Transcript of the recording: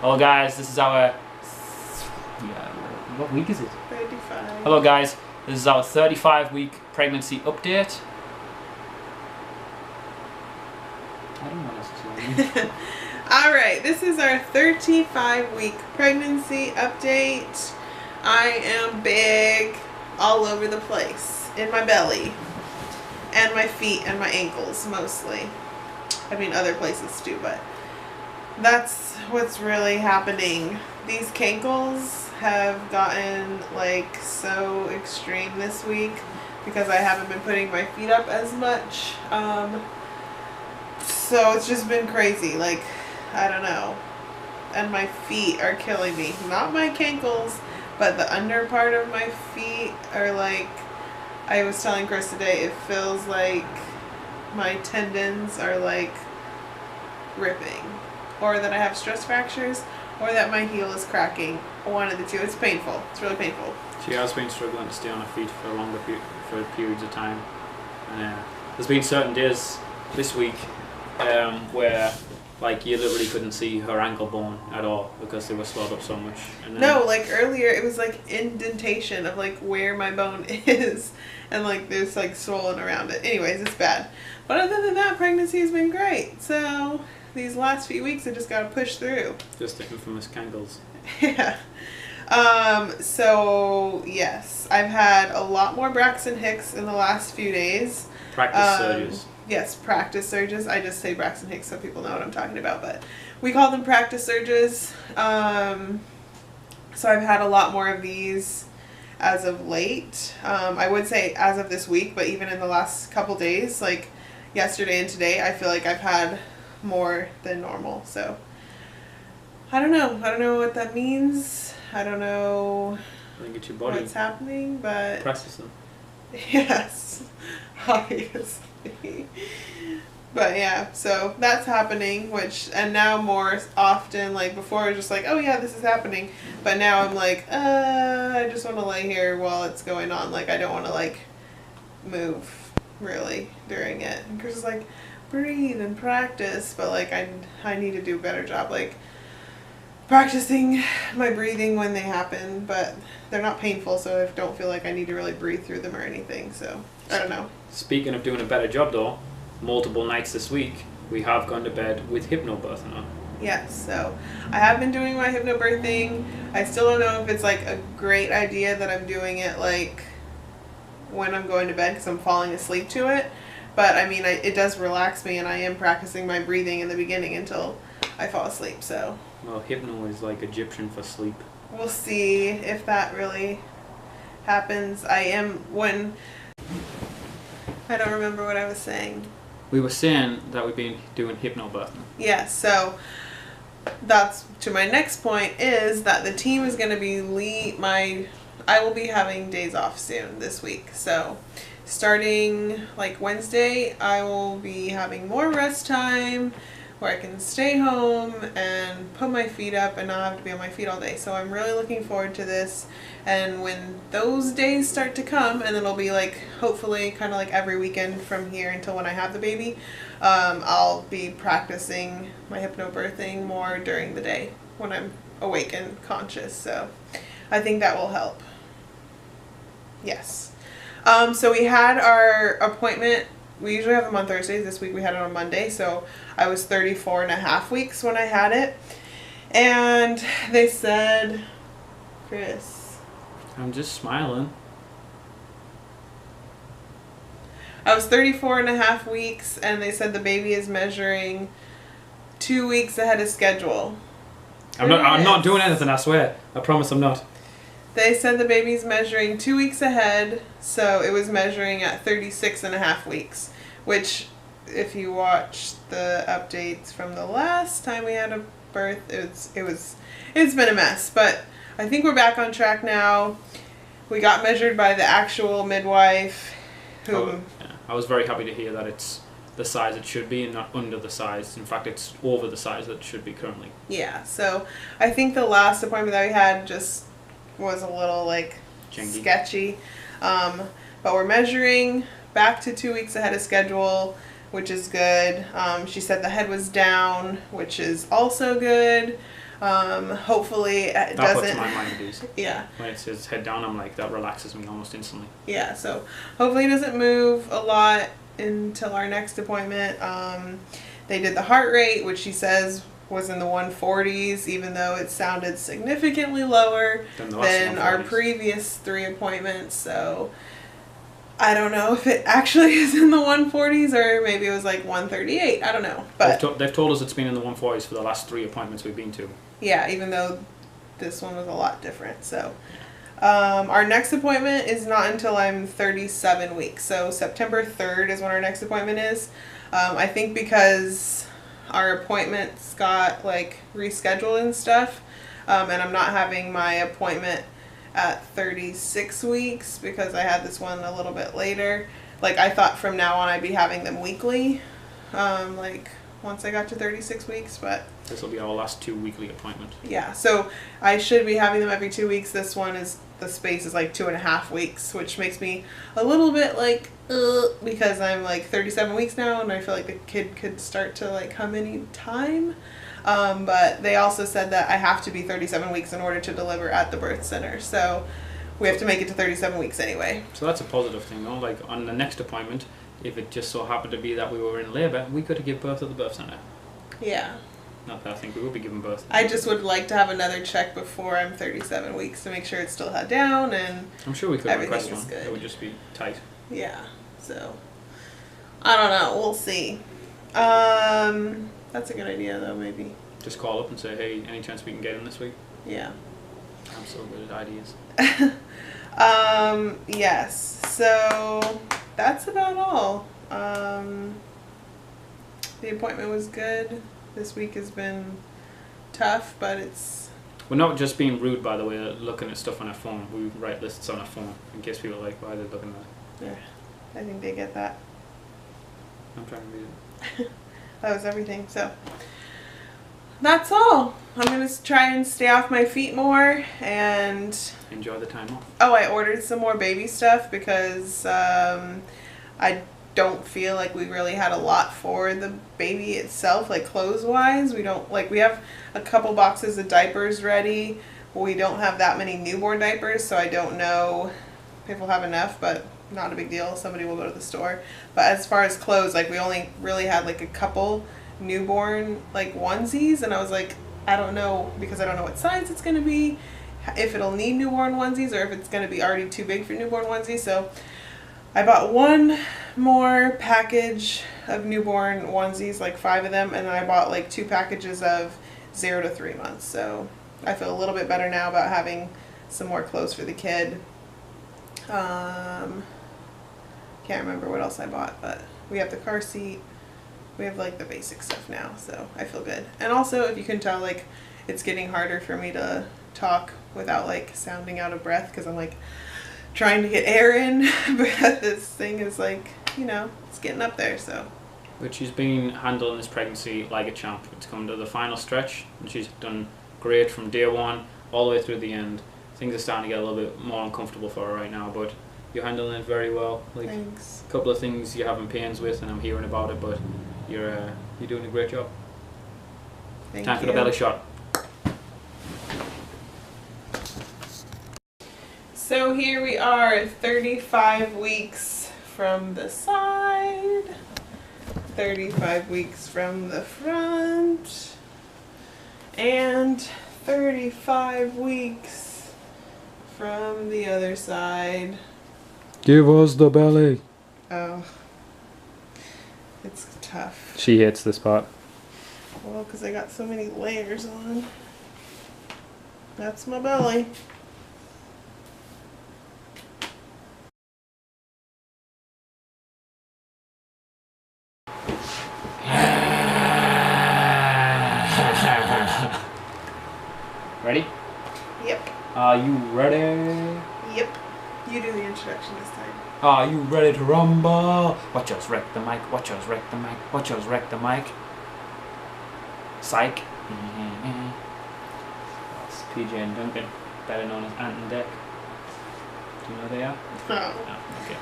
Hello guys, this is our... what week is it? 35. Hello guys, this is our 35-week pregnancy update. I don't know what else to say. Alright, this is our 35-week pregnancy update. I am big all over the place. In my belly. And my feet and my ankles, mostly. I mean, other places too, but that's what's really happening. These cankles have gotten like so extreme this week because I haven't been putting my feet up as much. So it's just been crazy. Like, I don't know. And my feet are killing me. Not my cankles, but the under part of my feet are like, I was telling Chris today, it feels like my tendons are like ripping, or that I have stress fractures, or that my heel is cracking. One of the two. It's painful. It's really painful. She has been struggling to stay on her feet for longer for periods of time, and there's been certain days this week where like you literally couldn't see her ankle bone at all because they were swelled up so much. And then, no, like earlier it was like indentation of like where my bone is, and like there's like swollen around it. Anyways, it's bad. But other than that, pregnancy has been great. So these last few weeks I just got to push through. Just the infamous cankles. Yeah. So yes, I've had a lot more Braxton Hicks in the last few days. Practice surges. Yes, practice surges. I just say Braxton Hicks so people know what I'm talking about, but we call them practice surges. So I've had a lot more of these as of late. I would say as of this week, but even in the last couple days, like yesterday and today, I feel like I've had more than normal. So I don't know. I don't know what that means. I don't know I think it's your body. what's happening, but practice them. Yes, obviously. But yeah, so that's happening, and now more often, like before I was just like, oh yeah, this is happening, but now I'm like, I just want to lay here while it's going on. Like, I don't want to like move really during it. And Chris is like, breathe and practice, but like I need to do a better job like practicing my breathing when they happen, but they're not painful, so I don't feel like I need to really breathe through them or anything. So I don't know. Speaking of doing a better job though, multiple nights this week we have gone to bed with hypnobirthing on. Yes, so I have been doing my hypnobirthing. I still don't know if it's like a great idea that I'm doing it like when I'm going to bed because I'm falling asleep to it. But I mean, it does relax me, and I am practicing my breathing in the beginning until I fall asleep. So well, hypno is like Egyptian for sleep. We'll see if that really happens. I don't remember what I was saying. We were saying that we've been doing hypnobirthing. Yeah, so that's to my next point, is that the team is going to be I will be having days off soon this week. So starting like Wednesday, I will be having more rest time where I can stay home and put my feet up and not have to be on my feet all day. So I'm really looking forward to this. And when those days start to come, and it'll be like hopefully kind of like every weekend from here until when I have the baby, I'll be practicing my hypnobirthing more during the day when I'm awake and conscious. So I think that will help. Yes. So we had our appointment. We usually have them on Thursdays. This week we had it on Monday. So I was 34.5 weeks when I had it. And they said, Chris. I'm just smiling. I was 34.5 weeks, and they said the baby is measuring 2 weeks ahead of schedule. I'm not doing anything, I swear. I promise I'm not. They said the baby's measuring 2 weeks ahead, so it was measuring at 36.5 weeks, which if you watch the updates from the last time we had a birth, it's been a mess, but I think we're back on track now. We got measured by the actual midwife who... I was very happy to hear that it's the size it should be and not under the size. In fact, it's over the size that it should be currently. Yeah, so I think the last appointment that we had just was a little like Janky. Sketchy. But we're measuring back to 2 weeks ahead of schedule, which is good. She said the head was down, which is also good. Hopefully it That doesn't. puts my mind at ease. Yeah. When it says head down, I'm like, that relaxes me almost instantly. Yeah. So hopefully it doesn't move a lot until our next appointment. They did the heart rate, which she says was in the 140s, even though it sounded significantly lower than our previous 3 appointments. So I don't know if it actually is in the 140s or maybe it was like 138. I don't know. But they've told us it's been in the 140s for the last 3 appointments we've been to. Yeah, even though this one was a lot different. So our next appointment is not until I'm 37 weeks. So September 3rd is when our next appointment is. I think because our appointments got like rescheduled and stuff, and I'm not having my appointment at 36 weeks because I had this one a little bit later. Like I thought from now on I'd be having them weekly, like once I got to 36 weeks, but this will be our last 2 weekly appointments. Yeah, so I should be having them every 2 weeks. This one is, the space is like 2.5 weeks, which makes me a little bit like, because I'm like 37 weeks now and I feel like the kid could start to like come any time. But they also said that I have to be 37 weeks in order to deliver at the birth center. So we have to make it to 37 weeks anyway. So that's a positive thing though. Like on the next appointment, if it just so happened to be that we were in labour, we could have given birth at the birth center. Yeah. Not that I think we will be giving birth. I just would like to have another check before I'm 37 weeks to make sure it's still had down and I'm sure we could request one. Good. It would just be tight. Yeah. So I don't know. We'll see. That's a good idea though. Maybe. Just call up and say, hey, any chance we can get in this week? Yeah. I'm so good at ideas. Yes. So that's about all. The appointment was good. This week has been tough, but it's... We're not just being rude, by the way, looking at stuff on our phone. We write lists on our phone in case people are like, why are they looking at that? Yeah, I think they get that. I'm trying to read it. That was everything, so that's all. I'm going to try and stay off my feet more and... Enjoy the time off. Oh, I ordered some more baby stuff because I don't feel like we really had a lot for the baby itself, like clothes-wise. We don't, like, we have a couple boxes of diapers ready. We don't have that many newborn diapers, so I don't know if we'll have enough, but not a big deal. Somebody will go to the store. But as far as clothes, like, we only really had, like, a couple newborn, like, onesies, and I was like, I don't know, because I don't know what size it's going to be, if it'll need newborn onesies, or if it's going to be already too big for newborn onesies, so I bought one more package of newborn onesies, like 5 of them, and then I bought like 2 packages of 0 to 3 months. So I feel a little bit better now about having some more clothes for the kid. Can't remember what else I bought, but we have the car seat. We have like the basic stuff now, so I feel good. And also, if you can tell, like, it's getting harder for me to talk without like sounding out of breath because I'm like trying to get air in, but this thing is like, you know, it's getting up there, so. But she's been handling this pregnancy like a champ. It's come to the final stretch, and she's done great from day one all the way through the end. Things are starting to get a little bit more uncomfortable for her right now, but you're handling it very well. Like, thanks. A couple of things you're having pains with, and I'm hearing about it, but you're doing a great job. Thank Time you. for the belly shot. So here we are, 35 weeks from the side, 35 weeks from the front, and 35 weeks from the other side. Give us the belly. Oh, it's tough. She hates this part. Well, because I got so many layers on. That's my belly. Ready? Yep. Are you ready? Yep. You do the introduction this time. Are you ready to rumble? Watch us wreck the mic. Watch us wreck the mic. Watch us wreck the mic. Psych. That's PJ and Duncan, better known as Ant and Dec. Do you know who they are? Oh. No. Okay.